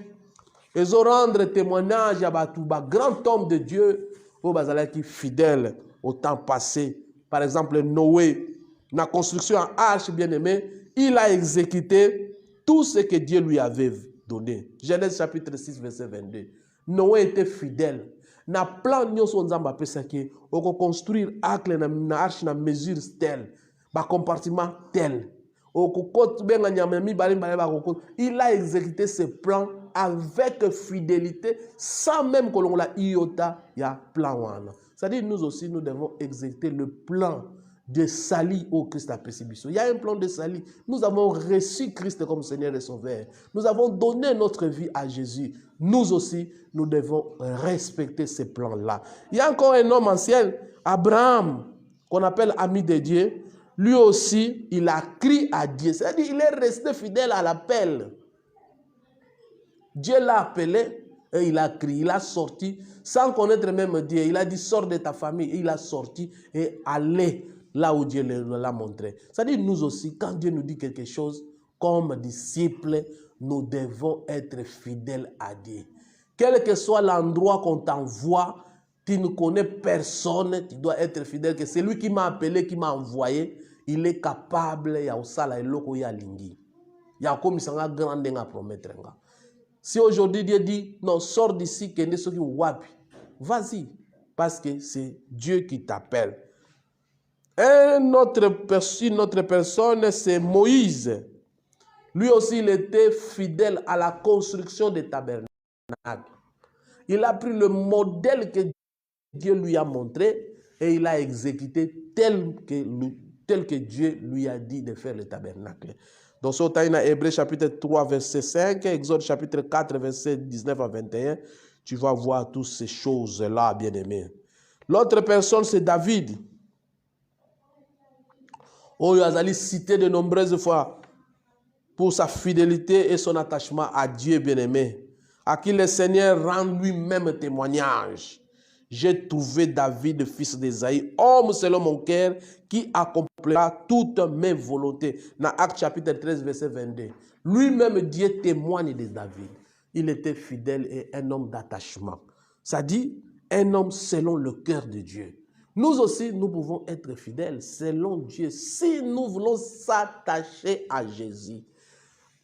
elles ont rendre témoignage à Batouba, grand homme de Dieu, au Bazalaki fidèle au temps passé. Par exemple, Noé, dans la construction en arche bien-aimée, il a exécuté tout ce que Dieu lui avait donné. Genèse chapitre 6, verset 22. Noé était fidèle. Na plan nyonso nzamba pesa ki oko construire arche na arche na mesure telle, ba compartiment tel. Il a exécuté ses plans avec fidélité, sans même que l'on l'a iota, il y a plan. C'est-à-dire nous aussi, nous devons exécuter le plan de salut au Christ à Pessibiso. Il y a un plan de salut. Nous avons reçu Christ comme Seigneur et Sauveur. Nous avons donné notre vie à Jésus. Nous aussi, nous devons respecter ces plans-là. Il y a encore un homme ancien, Abraham, qu'on appelle ami de Dieu. Lui aussi, il a crié à Dieu. C'est-à-dire qu'il est resté fidèle à l'appel. Dieu l'a appelé et il a crié, il a sorti, sans connaître même Dieu. Il a dit, sors de ta famille. Et il a sorti et allé là où Dieu l'a montré. C'est-à-dire nous aussi, quand Dieu nous dit quelque chose, comme disciples, nous devons être fidèles à Dieu. Quel que soit l'endroit qu'on t'envoie, tu ne connais personne, tu dois être fidèle, que c'est lui qui m'a appelé, qui m'a envoyé. il est capable ya osala eloko ya lingi. Ya komisanga grande nga promettre nga. Si aujourd'hui Dieu dit non, sors d'ici, kende soki wapi, vas-y, parce que c'est Dieu qui t'appelle. Une autre personne, c'est Moïse. Lui aussi, il était fidèle à la construction des tabernacles. Il a pris le modèle que Dieu lui a montré et il a exécuté tel que Dieu lui a dit de faire le tabernacle. Donc, ce temps, Hébreux chapitre 3, verset 5, Exode chapitre 4, verset 19 à 21, tu vas voir toutes ces choses-là, bien-aimés. L'autre personne, c'est David. Oh, il a cité de nombreuses fois pour sa fidélité et son attachement à Dieu, bien-aimé, à qui le Seigneur rend lui-même témoignage. J'ai trouvé David, fils d'Ésaïe, homme selon mon cœur, qui accomplira toutes mes volontés. Dans Actes chapitre 13, verset 22. Lui-même, Dieu témoigne de David. Il était fidèle et un homme d'attachement. Ça dit, un homme selon le cœur de Dieu. Nous aussi, nous pouvons être fidèles selon Dieu si nous voulons s'attacher à Jésus.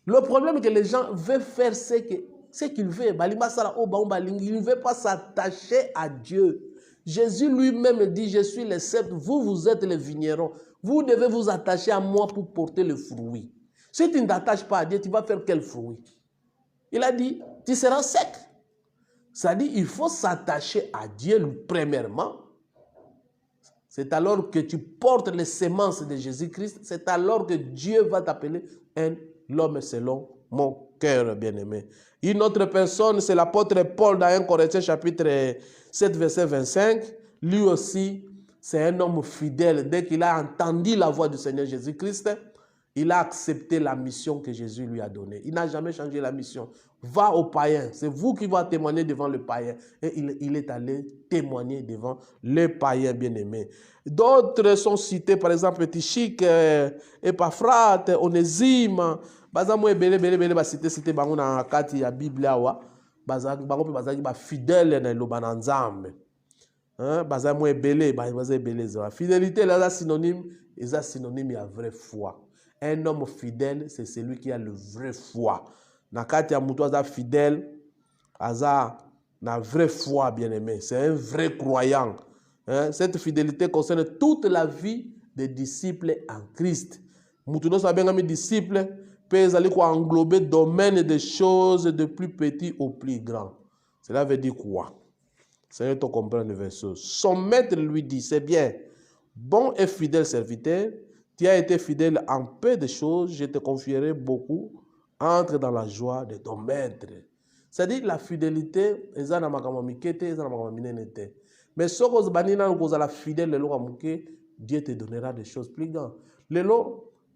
Le problème est que les gens veulent faire ce qu'ils veulent. Il ne veut pas s'attacher à Dieu. Jésus lui-même dit, je suis le cep, vous êtes les vignerons. Vous devez vous attacher à moi pour porter le fruit. Si tu ne t'attaches pas à Dieu, tu vas faire quel fruit? Il a dit, tu seras sec. Ça dit, il faut s'attacher à Dieu premièrement. C'est alors que tu portes les semences de Jésus-Christ. C'est alors que Dieu va t'appeler l'homme selon mon cœur, bien-aimé. Une autre personne, c'est l'apôtre Paul dans 1 Corinthiens chapitre 7, verset 25. Lui aussi, c'est un homme fidèle. Dès qu'il a entendu la voix du Seigneur Jésus-Christ, il a accepté la mission que Jésus lui a donnée. Il n'a jamais changé la mission. Va au païen. C'est vous qui va témoigner devant le païen. Et il est allé témoigner devant le païen bien-aimé. D'autres sont cités, par exemple, Tichik, Epaphrate, Onésime. Bazamo ebele ba cité bango na kati ya Bible awa. Bango pe bazaki ba fidèle na loba na Nzambe. Bazamo ebele za. Fidélité là synonyme, est synonyme à vraie foi. Un homme fidèle, c'est celui qui a le vrai foi. Nakati ya mutu aza fidèle, aza na vraie foi, bien-aimé. C'est un vrai croyant. Cette fidélité concerne toute la vie des disciples en Christ. Mutu no sabenga mi disciple, peut englober domaine des choses de plus petit au plus grand. Cela veut dire quoi? Seigneur, tu comprends le verset. Son maître lui dit, c'est bien, bon et fidèle serviteur, tu as été fidèle en peu de choses, je te confierai beaucoup. Entre dans la joie de ton maître. C'est-à-dire la fidélité, mais si tu es fidèle, Dieu te donnera des choses plus grandes.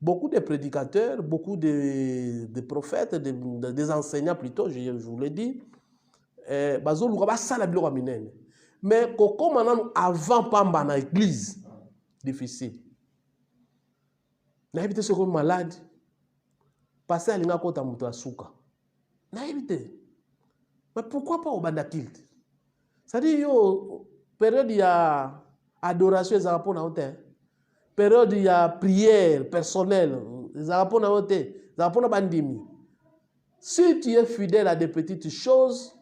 Beaucoup de prédicateurs, beaucoup de prophètes, des enseignants plutôt, je vous l'ai dit, mais comme avant Pamba dans l'église, difficile. N'habite ce comme malade, passer à l'inga kota mutu asuka. N'habite. Mais pourquoi pas au bandakilt? C'est-à-dire, yo, période y a adoration, ils ont na hôtel. Période y a prière personnelle, ils ont na hôtel. Ils ont na bandimi. Si tu es fidèle à des petites choses,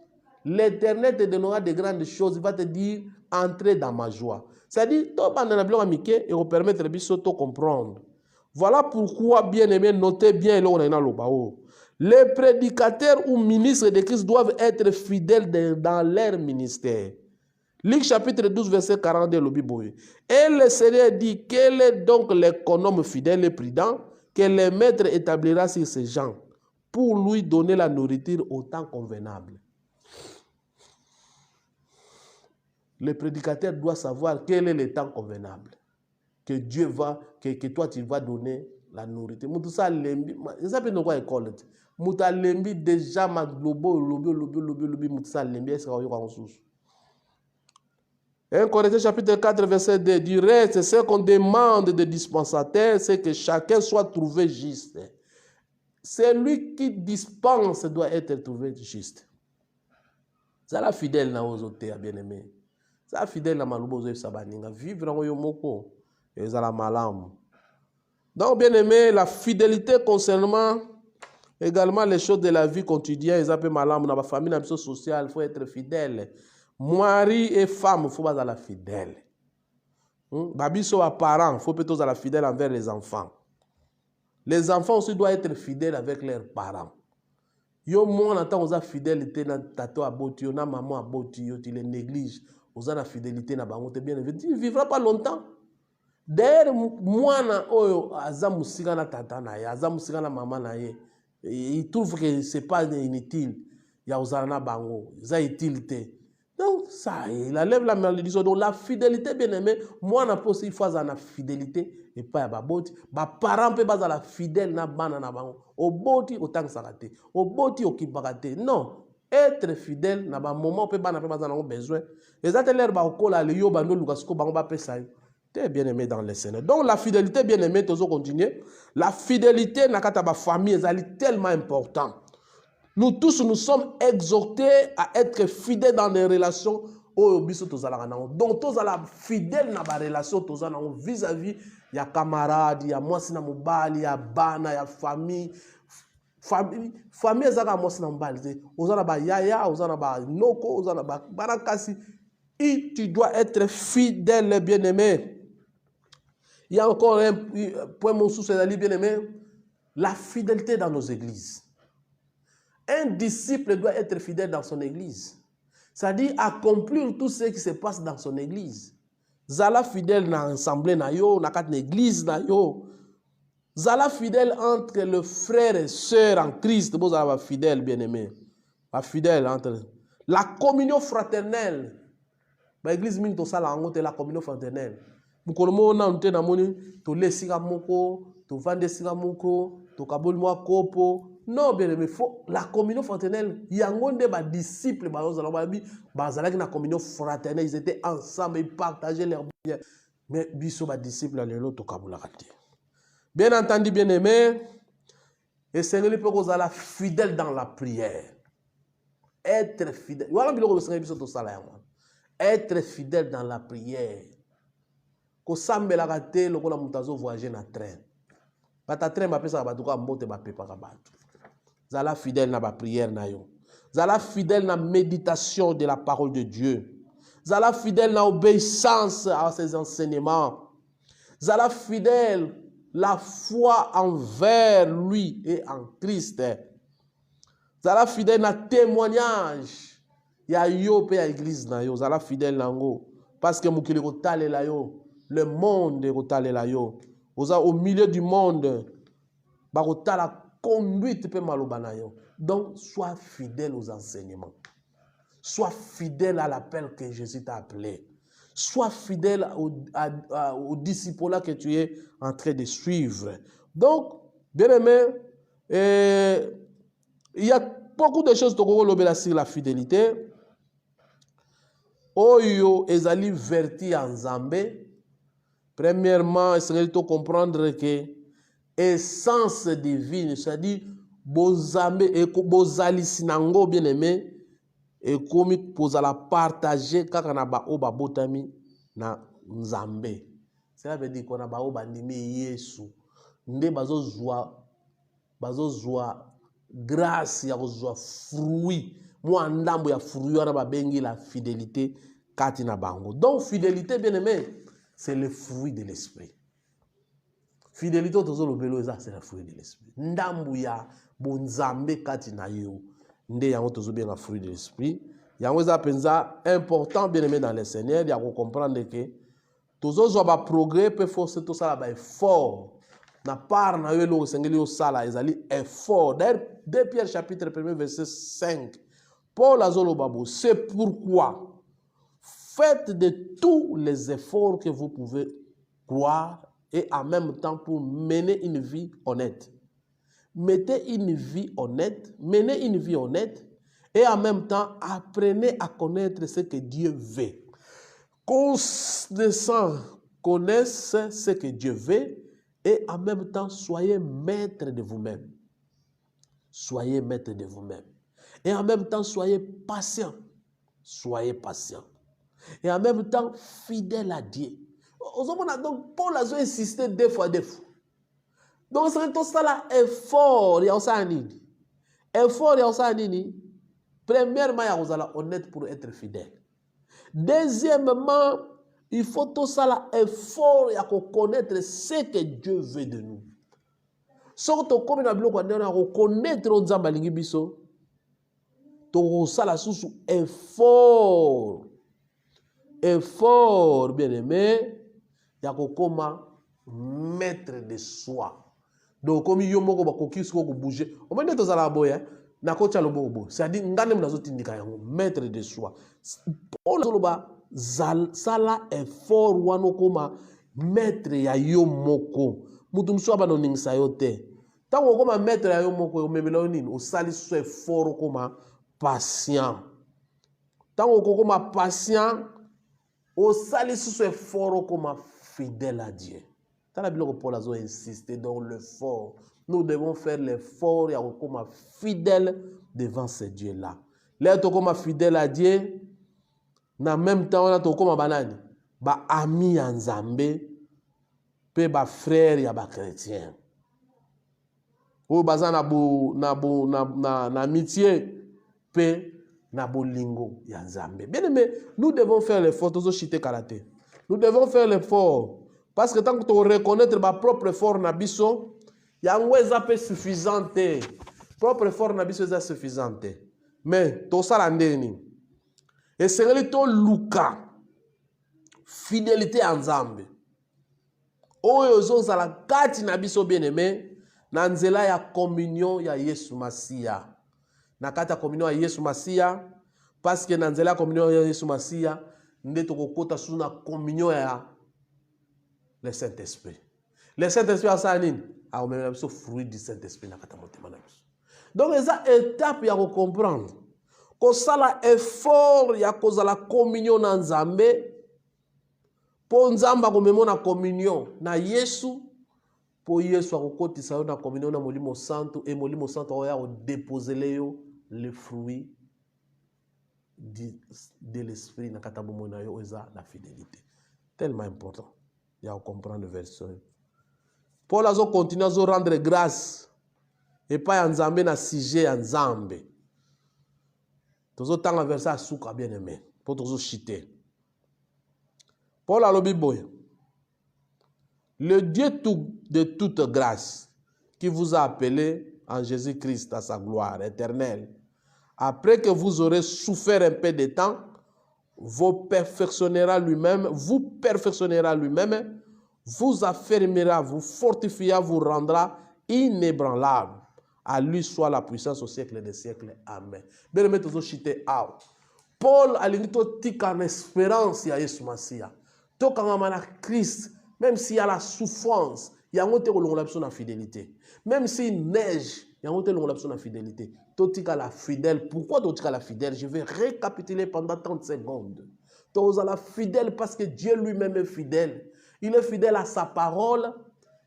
l'Éternel te donnera de grandes choses. Il va te dire, entrez dans ma joie. C'est-à-dire, tout bandana blanc amike, et vous permettre de comprendre. Voilà pourquoi, bien aimé, notez bien les prédicateurs ou ministres de Christ doivent être fidèles dans leur ministère. Luc chapitre 12, verset 42, le Bible. Et le Seigneur dit, quel est donc l'économe fidèle et prudent que le maître établira sur ces gens pour lui donner la nourriture au temps convenable. Le prédicateur doit savoir quel est le temps convenable. Que Dieu va, que toi tu vas donner la nourriture. Moussa lembi, ça peut nous quoi école. Moussa lembi déjà ma globo lobi moussa lembi est-ce qu'on y a en sous. 1 Corinthiens chapitre 4 verset 2. Du reste, ce qu'on demande des dispensataires, c'est que chacun soit trouvé juste. Celui qui dispense doit être trouvé juste. Ça la fidèle na ozote bien aimé. Ça fidèle na malubo zo sabaninga vivre en yomoko. Ezala malamu. Donc, bien aimé, la fidélité concernant également les choses de la vie quotidienne, ils appellent malade, dans la famille, dans la vie sociale, il faut être fidèle. Mari et femme, il faut être la fidèle. Babiso à parents, il faut plutôt être fidèle envers les enfants. Les enfants aussi doivent être fidèles avec leurs parents. Yo moi on entend aux fidélité na tato aboti, na maman aboti, yo tu les négliges, aux la fidélité na bango te bien évidemment, tu ne vivras pas longtemps. D'ailleurs moi na oyo aza musika na tata na ye, aza musika na maman na ye, il trouve que c'est pas inutile. Ya ozana na bango, ça utilité. Donc ça, il enlève la malédiction. Donc la fidélité, bien aimé, moi na pose il faut la fidélité et pas ya boti. Ba parents pe baza la fidèle na bana na bango. Au boti autant sakate, au boti okibakate. Non, être fidèle na ba moment pe bana pe baza na besoin. Et ça te l'air ba okola le yo bando lukasko bango ba pesa yo. T'es bien aimé dans les Seigneur. Donc la fidélité, bien aimé, toujours continuer. La fidélité na kata ba famille est tellement important. Nous tous, nous sommes exhortés à être fidèles dans les relations. Donc, tous allons fidèles dans les relations vis-à-vis. Il y a camarades, il y a moi, il y a bana, il y a famille. Famille, il y a moi, yaya, noko, barakasi. Et tu dois être fidèle, bien-aimé. Il y a encore un point, mon souci, bien-aimé. La fidélité dans nos églises. Un disciple doit être fidèle dans son église. C'est-à-dire accomplir tout ce qui se passe dans son église. Zala fidèle dans l'assemblée, dans l'église. Zala fidèle entre le frère et sœur en Christ. Vous avez fidèle, bien-aimé. Fidèle entre la communion fraternelle. L'église mine ça la communion fraternelle. Mukolomo na nte na moni to lesika moko, to vande sika moko, to kabol mo kopo. Non, bien aimé, la communion fraternelle, il y a un disciples, la communion fraternelle, ils étaient ensemble, ils partageaient leurs biens. Mais biso ba disciples l'autre bien entendu, bien aimé, et Seigneur peut causer la fidèle dans la prière. Être fidèle. Être fidèle dans la prière. Ko sambela kate lokola mutazo voyager na train. Bata train ba pesa ba tuka mbote ba pepa ka batu. Zala fidèle na ba prière na yo. Zala fidèle na méditation de la parole de Dieu. Zala fidèle na obéissance à ses enseignements. Zala fidèle la foi envers lui et en Christ. Zala fidèle na témoignage. Ya yo pe ya église na yo. Zala fidèle nango. Parce que mukili ko tale la yo. Le monde est tale la yo. Au milieu du monde. Ba ko tala conduite peut malobanayo. Donc, sois fidèle aux enseignements. Sois fidèle à l'appel que Jésus t'a appelé. Sois fidèle au disciple que tu es en train de suivre. Donc, bien aimé, il y a beaucoup de choses sur la fidélité. Oyo ezali verti en Zambé. Premièrement, il faut comprendre que essence divine, c'est-à-dire bozambe et bozali sinango bien aimé et comme pozala partager kaka na ba oba botami na Nzambe. Cela veut dire qu'on a ba oba ndimi Yesu nde bazozwa grâce ya kozwa fruit moi ndambo ya fruit wana babengi la fidélité kati na bango. Donc fidélité bien aimé, c'est le fruit de l'esprit. Fidélité, c'est le fruit de l'esprit. Ndambu ya bonzambe kati na yo. Nde yango tozo bien la fruit de l'esprit. Yango za penza important bien aimé dans le Seigneur. Il y a qu'on comprendre que tozo zo ba progrès peut forcer tout ça ba effort. Na part na yo lo sengeli yo sala ezali effort. D'ailleurs 2 Pierre chapitre 1 verset 5. Paul azolo babo, c'est pourquoi faites de tous les efforts que vous pouvez croire et en même temps pour mener une vie honnête. Mettez une vie honnête, menez une vie honnête et en même temps apprenez à connaître ce que Dieu veut. Connaissez ce que Dieu veut et en même temps soyez maître de vous-même. Soyez maître de vous-même. Et en même temps soyez patient. Soyez patient. Et en même temps fidèle à Dieu. Donc Paul a insisté deux fois. Donc c'est tout ça là effort ya osala nini? Effort ya osala nini? Premièrement ya kozala honnête pour être fidèle. Deuxièmement, il faut tout ça là effort ya connaître ce que Dieu veut de nous. Surtout comme na biloko na reconnaître nzamba lingi biso. To sala susu effort. Effort bien aimé ya kokoma maître de soi. Donc comme yo moko bakoki siko ko bouger. O mende to sala boya na ko tia lobo. C'est-à-dire ngane mnazo tindika yango maître de soi. Pour soloba sala effort wano koma maître ya yo moko. Mutu mso ba no ningisa yo te. Tango koma maître ya yo moko yo memela nini o sali so effort koma patient. Tango koma patient o sali so effort koma fidèle à Dieu. Paul a insisté dans l'effort. Nous devons faire l'effort et comme fidèle devant ce Dieu-là. Là, comme fidèle à Dieu, en même temps, on a comme banani, ba ami en Zambé, pe ba frère ya ba chrétien. Ou baza na amitié, pe na bolingo ya Zambé. Bien aimé, nous devons faire l'effort. Nous devons faire l'effort. Parce que tant que tu reconnais ma propre effort na biso, ya ngweza pe suffisante. Propre effort na biso est suffisante. Mais to sala ndeni. Et c'est to luka fidélité en Nzambe. Oyo zo sala kati na biso bien-aimé, na nzela ya communion ya Yesu Masia. Na kata communion ya Yesu Masia, parce que na nzela ya communion ya Yesu Masia, nde to kokota sous na communion ya le Saint-Esprit. Le Saint-Esprit a ça nini? A o même fruit du Saint-Esprit na kata motema na biso. Donc eza étape ya ko comprendre. Ko sala effort ya ko la communion na Nzambe. Po Nzamba ko memo na communion na Yesu. Po Yesu akokotisa yo na communion na Molimo Santo et Molimo Santo oya o déposer le fruit de l'esprit na kata bomo na yo eza la fidélité. Tellement important. Il y a à comprendre le verset. Paul a continué à rendre grâce. Et pas en Nzambe na sujet en Nzambe. Tozo tanga verset à souka bien aimé. Pour tozo chiter. Paul a lobi boy. Le Dieu de toute grâce qui vous a appelé en Jésus-Christ à sa gloire éternelle. Après que vous aurez souffert un peu de temps, vous perfectionnera lui-même, vous affermira, vous fortifiera, vous rendra inébranlable. À lui soit la puissance au siècle des siècles. Amen. Bien aimé, toujours chité out. Paul a dit qu'il en espérance ya Yesu Masia. Tout quand on a Christ, même s'il y a la souffrance, il y a une fidélité. Même s'il neige, il y a une fidélité. Tout la fidèle. Pourquoi tout la fidèle? Je vais récapituler pendant 30 secondes. Tout la fidèle parce que Dieu lui-même est fidèle. Il est fidèle à sa parole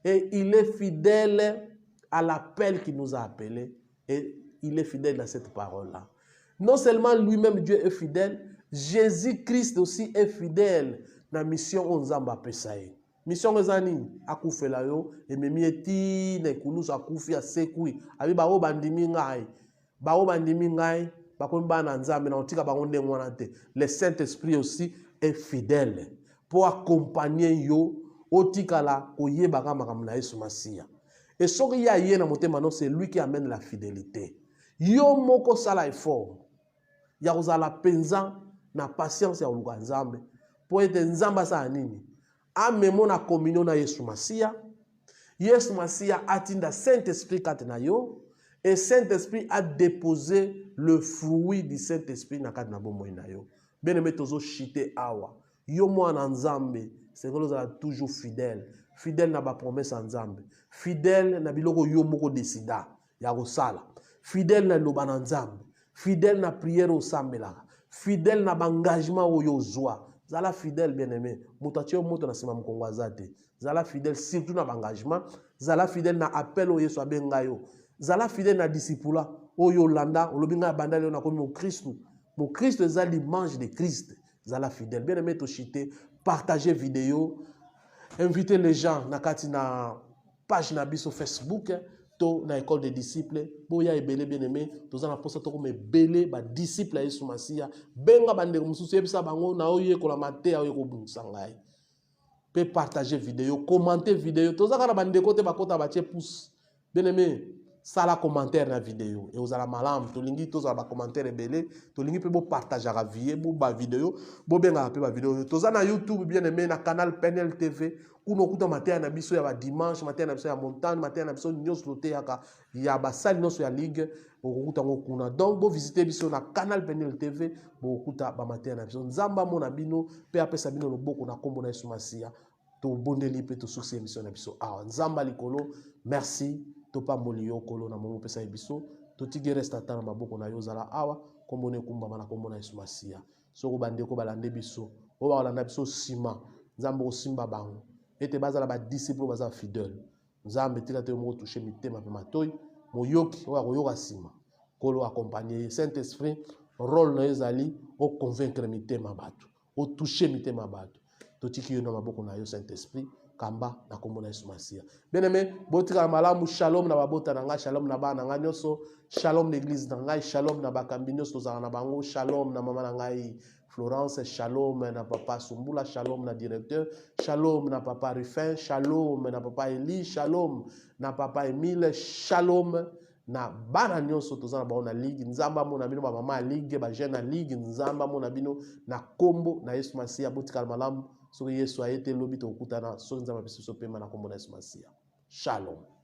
et il est fidèle à l'appel qu'il nous a appelé. Et il est fidèle à cette parole-là. Non seulement lui-même Dieu est fidèle, Jésus-Christ aussi est fidèle dans la mission Onzamba Pesaï. Mission ezani akufela yo ememi eti na kulusu akufi asekui abi bawo bandimi ngai bakomba na Nzambe na otika bango ndengwana te. Le Saint-Esprit aussi est fidèle pour accompagner yo otikala koyebaka makambo na Yesu Masia. Et soki ya ye na motema non, c'est lui qui amène la fidélité. Yo moko sala effort ya kozala penza na patience ya oluka Nzambe po ete Nzamba sa nini amemo na communion na Yesu Masia. Yesu Masia atinda Saint-Esprit kati na yo et Saint-Esprit a déposé le fruit du Saint-Esprit na kati na bomoi na yo. Bien aimé tozo chite awa yo mwana Nzambe c'est que nous sommes toujours fidèles. Fidèle na ba promesse en Nzambe. Fidèle na biloko yo moko décida ya kosala. Fidèle na loba na Nzambe. Fidèle na prière au sambelaka. Fidèle na engagement au yozwa. Zala fidèle bien-aimé. Mutatio moto na sima mkongo azate. Zala fidèle surtout na engagement. Zala fidèle na appel au Yesu abengayo. Zala fidèle na discipula. O yolanda, olobinga bandale na komi au Christ. Mon Christ est l'image de Christ. Zala fidèle. Bien-aimé to chité, partagez vidéo. Invitez les gens na page na biso Facebook to na école des disciples boya ebele bien aimé toza na posa to comme ebele ba disciple ya Yesu Masiya benga bandeko mususu yebisa bango na oye kola mate oye ko bungisa ngai pe partager vidéo commenter vidéo toza kana bandeko te bakota batie pouce bien aimé sala commentaire na vidéo et ozala malamu tolingi tozala ba commentaire ebele tolingi pe bo partager la vie bo ba vidéo bo benga pe ba vidéo toza na YouTube bien aimé na canal PNL TV kuno kuta matin na biso ya ba dimanche matin na biso ya montagne matin na biso nyos loté ya ba salle noso ya ligue okuta ngo kuna donc bo visiter biso na canal PNL TV bo okuta ba matin na biso nzamba mona bino pe apesa bino loboko na kombo na Yesu Masiya to bondeli pe to succès émission na biso ah nzamba likolo merci to pamboli yo kolo na momo pesa biso to tige resta tana maboko na yo zala awa kombo ne kumba mana kombo na Yesu Masiya soko bandeko balande biso o balanda biso sima nzambo osimba bango ete bazala ba disciple bazala fidèle nzambe tika te mo toucher mitema pe matoyi moyoki o akoyoka sima kolo accompagner Saint-Esprit rôle na ezali o convaincre mitema bato o toucher mitema bato to tiki yo na maboko na yo Saint-Esprit kamba na kombo na Yesu Masiya bien aimé botika malamu shalom na babota na ngai shalom na bana ngai nyoso shalom l'église na ngai shalom na bakambi nyonso tozala na bango shalom na mama na ngai Florence shalom na papa Sumbula shalom na directeur shalom na papa Rufin shalom na papa Eli shalom na papa Emile shalom na bana nyonso tozala bango na ligue nzamba mona bino ba mama ligue ba jeune na ligue nzamba mona bino na kombo na Yesu Masiya botika malamu soki Yesu ayete lobi tokutana soki nzamba biso pema na kombo na Yesu Masiya shalom.